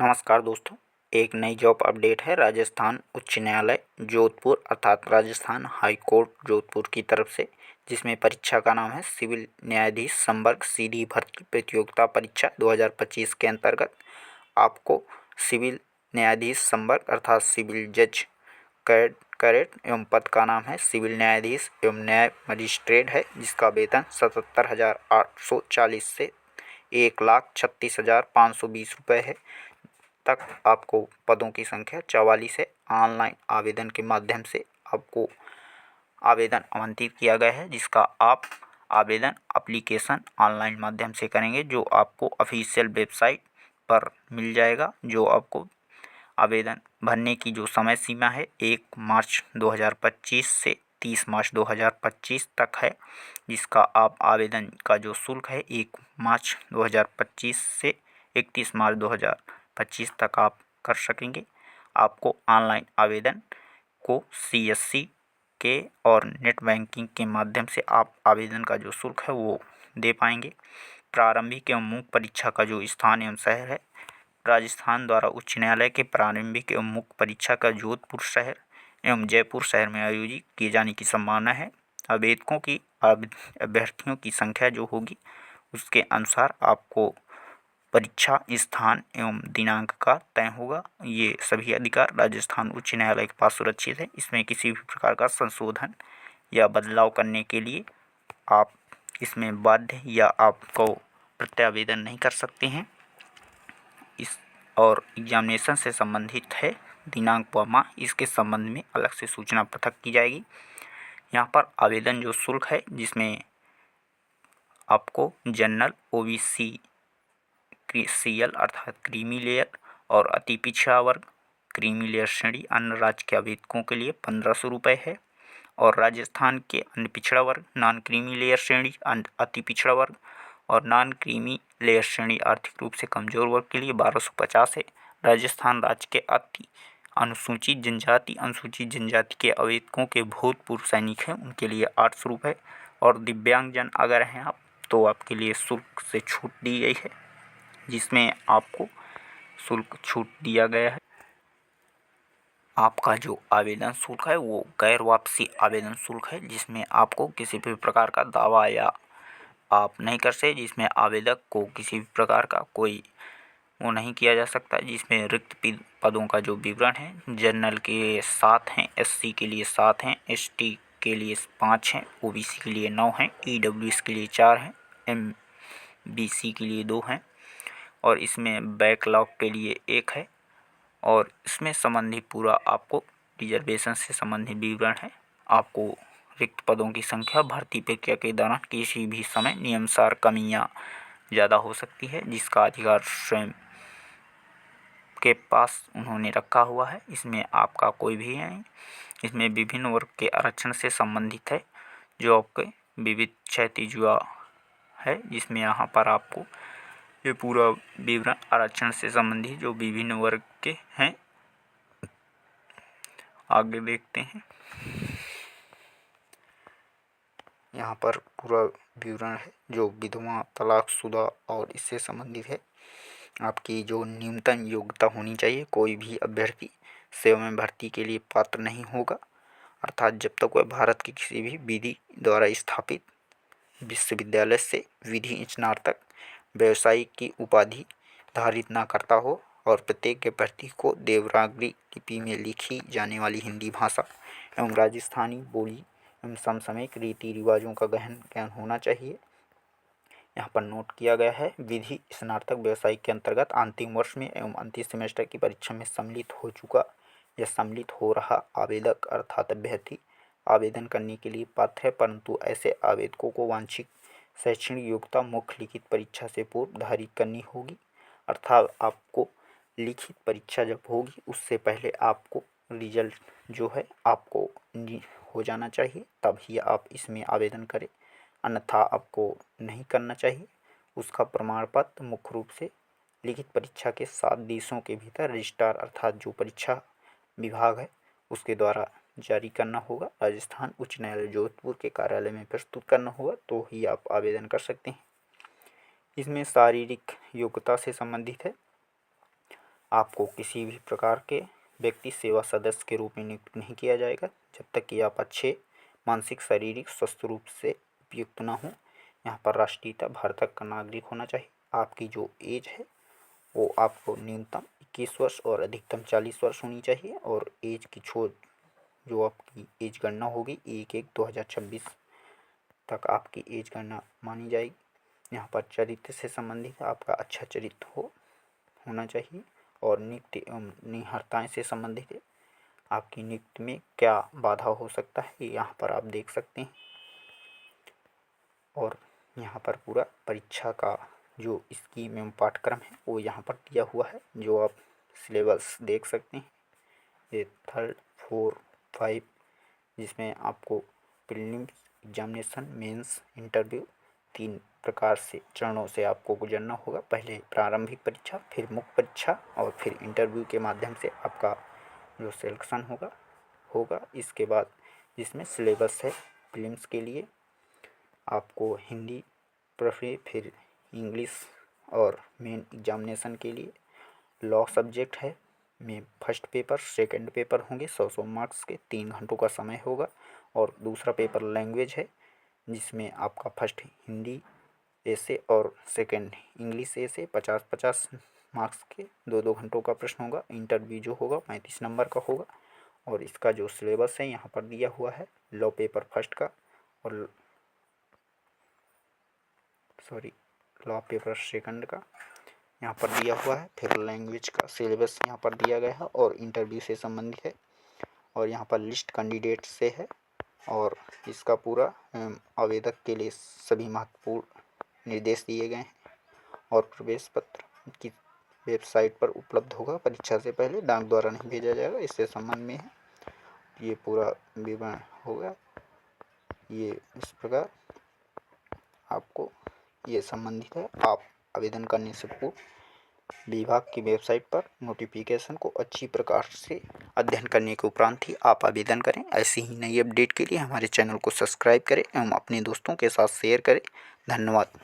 नमस्कार दोस्तों। एक नई जॉब अपडेट है राजस्थान उच्च न्यायालय जोधपुर अर्थात राजस्थान हाई कोर्ट जोधपुर की तरफ से, जिसमें परीक्षा का नाम है सिविल न्यायाधीश संवर्ग सीधी भर्ती प्रतियोगिता परीक्षा 2025 के अंतर्गत आपको सिविल न्यायाधीश संवर्ग अर्थात सिविल जज कैडेट एवं पद का नाम है सिविल न्यायाधीश एवं न्याय मजिस्ट्रेट है, जिसका वेतन 77,840 से 1,36,520 रुपये है तक आपको पदों की संख्या 44 है। ऑनलाइन आवेदन के माध्यम से आपको आवेदन आमंत्रित किया गया है, जिसका आप आवेदन एप्लीकेशन ऑनलाइन माध्यम से करेंगे, जो आपको ऑफिशियल वेबसाइट पर मिल जाएगा। जो आपको आवेदन भरने की जो समय सीमा है 1 मार्च 2025 से 30 मार्च 2025 तक है, जिसका आप आवेदन का जो शुल्क है 1 मार्च 2025 से 31 मार्च 2025 तक आप कर सकेंगे। आपको ऑनलाइन आवेदन को CSC के और नेट बैंकिंग के माध्यम से आप आवेदन का जो शुल्क है वो दे पाएंगे। प्रारंभिक एवं मुख्य परीक्षा का जो स्थान एवं शहर है, राजस्थान द्वारा उच्च न्यायालय के प्रारंभिक एवं मुख्य परीक्षा का जोधपुर शहर एवं जयपुर शहर में आयोजित किए जाने की संभावना है। आवेदकों की अभ्यर्थियों की संख्या जो होगी उसके अनुसार आपको परीक्षा स्थान एवं दिनांक का तय होगा। ये सभी अधिकार राजस्थान उच्च न्यायालय के पास सुरक्षित है। इसमें किसी भी प्रकार का संशोधन या बदलाव करने के लिए आप इसमें बाध्य या आपको प्रत्यावेदन नहीं कर सकते हैं। इस और एग्जामिनेशन से संबंधित है दिनांक व माह, इसके संबंध में अलग से सूचना पृथक की जाएगी। यहाँ पर आवेदन जो शुल्क है, जिसमें आपको जनरल OBC CL अर्थात क्रीमी लेयर और अति पिछड़ा वर्ग क्रीमी लेयर श्रेणी अन्य राज्य के आवेदकों के लिए 1500 रुपये है, और राजस्थान के अन्य पिछड़ा वर्ग नॉन क्रीमी लेयर श्रेणी अति पिछड़ा वर्ग और नॉन क्रीमी लेयर श्रेणी आर्थिक रूप से कमजोर वर्ग के लिए 1250 है। राजस्थान राज्य के अति अनुसूचित जनजाति के आवेदकों के भूतपूर्व सैनिक हैं, उनके लिए 800 रुपये, और दिव्यांगजन अगर हैं आप तो आपके लिए शुल्क से छूट दी गई है, जिसमें आपको शुल्क छूट दिया गया है। आपका जो आवेदन शुल्क है वो गैर वापसी आवेदन शुल्क है, जिसमें आपको किसी भी प्रकार का दावा या आप नहीं कर सकते, जिसमें आवेदक को किसी भी प्रकार का कोई वो नहीं किया जा सकता। जिसमें रिक्त पदों का जो विवरण है, जनरल के 7 हैं, SC के लिए 7 हैं, ST के लिए 5 हैं, OBC के लिए 9 हैं, EWS के लिए 4 हैं, MBC के लिए 2 हैं, और इसमें बैकलॉग के लिए 1 है। और इसमें संबंधी पूरा आपको रिजर्वेशन से संबंधित विवरण है। आपको रिक्त पदों की संख्या भर्ती प्रक्रिया के दौरान किसी भी समय नियमानुसार कमी या ज़्यादा हो सकती है, जिसका अधिकार स्वयं के पास उन्होंने रखा हुआ है। इसमें आपका कोई भी नहीं। इसमें विभिन्न वर्ग के आरक्षण से संबंधित है, जो आपके विविध क्षैतिज युवा है, जिसमें यहाँ पर आपको ये पूरा विवरण आरक्षण से संबंधित जो विभिन्न वर्ग के हैं आगे देखते हैं। यहाँ पर पूरा विवरण है जो विधवा तलाकशुदा और इससे संबंधित है। आपकी जो न्यूनतम योग्यता होनी चाहिए, कोई भी अभ्यर्थी सेवा में भर्ती के लिए पात्र नहीं होगा, अर्थात जब तक वह भारत के किसी भी विधि द्वारा स्थापित विश्वविद्यालय से विधि स्नातक व्यवसायिक की उपाधि धारित न करता हो, और प्रत्येक अभ्यर्थी को देवनागरी लिपि में लिखी जाने वाली हिंदी भाषा एवं राजस्थानी बोली एवं समसामयिक रीति रिवाजों का गहन ज्ञान होना चाहिए। यहाँ पर नोट किया गया है, विधि स्नातक व्यवसायिक के अंतर्गत अंतिम वर्ष में एवं अंतिम सेमेस्टर की परीक्षा में सम्मिलित हो चुका या सम्मिलित हो रहा आवेदक अर्थात अभ्यर्थी आवेदन करने के लिए पात्र है, परंतु ऐसे आवेदकों को वांछित शैक्षणिक योग्यता मुख्य लिखित परीक्षा से पूर्व धारित करनी होगी। अर्थात आपको लिखित परीक्षा जब होगी उससे पहले आपको रिजल्ट जो है आपको हो जाना चाहिए, तभी आप इसमें आवेदन करें, अन्यथा आपको नहीं करना चाहिए। उसका प्रमाण पत्र मुख्य रूप से लिखित परीक्षा के 7 देशों के भीतर रजिस्ट्रार अर्थात जो परीक्षा विभाग है उसके द्वारा जारी करना होगा। राजस्थान उच्च न्यायालय जोधपुर के कार्यालय में प्रस्तुत करना होगा, तो ही आप आवेदन कर सकते हैं। इसमें शारीरिक योग्यता से संबंधित है। आपको किसी भी प्रकार के व्यक्ति सेवा सदस्य के रूप में नियुक्त नहीं किया जाएगा जब तक कि आप अच्छे मानसिक शारीरिक स्वस्थ रूप से उपयुक्त ना हो। यहाँ पर राष्ट्रीयता भारत का नागरिक होना चाहिए। आपकी जो एज है वो आपको न्यूनतम 21 वर्ष और अधिकतम 40 वर्ष होनी चाहिए। और एज की छूट जो आपकी एज गणना होगी 1/1/2026 तक आपकी एज गणना मानी जाएगी। यहाँ पर चरित्र से संबंधित आपका अच्छा चरित्र होना चाहिए। और नियुक्ति एवं निहर्ताएँ से संबंधित है, आपकी नियुक्ति में क्या बाधा हो सकता है ये यहाँ पर आप देख सकते हैं। और यहाँ पर पूरा परीक्षा का जो स्कीम एवं पाठ्यक्रम है वो यहाँ पर दिया हुआ है, जो आप सिलेबस देख सकते हैं। ये 3rd 4 5 जिसमें आपको प्रीलिम्स एग्जामिनेशन मेंस इंटरव्यू 3 प्रकार से चरणों से आपको गुजरना होगा। पहले प्रारंभिक परीक्षा, फिर मुख्य परीक्षा और फिर इंटरव्यू के माध्यम से आपका जो सिलेक्शन होगा। इसके बाद जिसमें सिलेबस है प्रीलिम्स के लिए आपको हिंदी फिर इंग्लिश और मेन एग्जामिनेशन के लिए लॉ सब्जेक्ट है में फर्स्ट पेपर सेकंड पेपर होंगे 100 मार्क्स के, 3 घंटों का समय होगा। और दूसरा पेपर लैंग्वेज है जिसमें आपका फर्स्ट हिंदी ऐसे और सेकंड इंग्लिश ऐसे 50-50 मार्क्स के 2-2 घंटों का प्रश्न होगा। इंटरव्यू जो होगा 35 नंबर का होगा। और इसका जो सिलेबस है यहाँ पर दिया हुआ है लॉ पेपर फर्स्ट का और लॉ पेपर सेकंड का यहाँ पर दिया हुआ है। फिर लैंग्वेज का सिलेबस यहाँ पर दिया गया है और इंटरव्यू से संबंधित है। और यहाँ पर लिस्ट कैंडिडेट से है और इसका पूरा आवेदक के लिए सभी महत्वपूर्ण निर्देश दिए गए हैं। और प्रवेश पत्र की वेबसाइट पर उपलब्ध होगा। परीक्षा से पहले डाक द्वारा नहीं भेजा जाएगा, इससे संबंध में है। ये पूरा विवरण होगा। ये इस प्रकार आपको ये संबंधित है। आप आवेदन करने से पूर्व विभाग की वेबसाइट पर नोटिफिकेशन को अच्छी प्रकार से अध्ययन करने के उपरांत ही आप आवेदन करें। ऐसी ही नई अपडेट के लिए हमारे चैनल को सब्सक्राइब करें एवं अपने दोस्तों के साथ शेयर करें। धन्यवाद।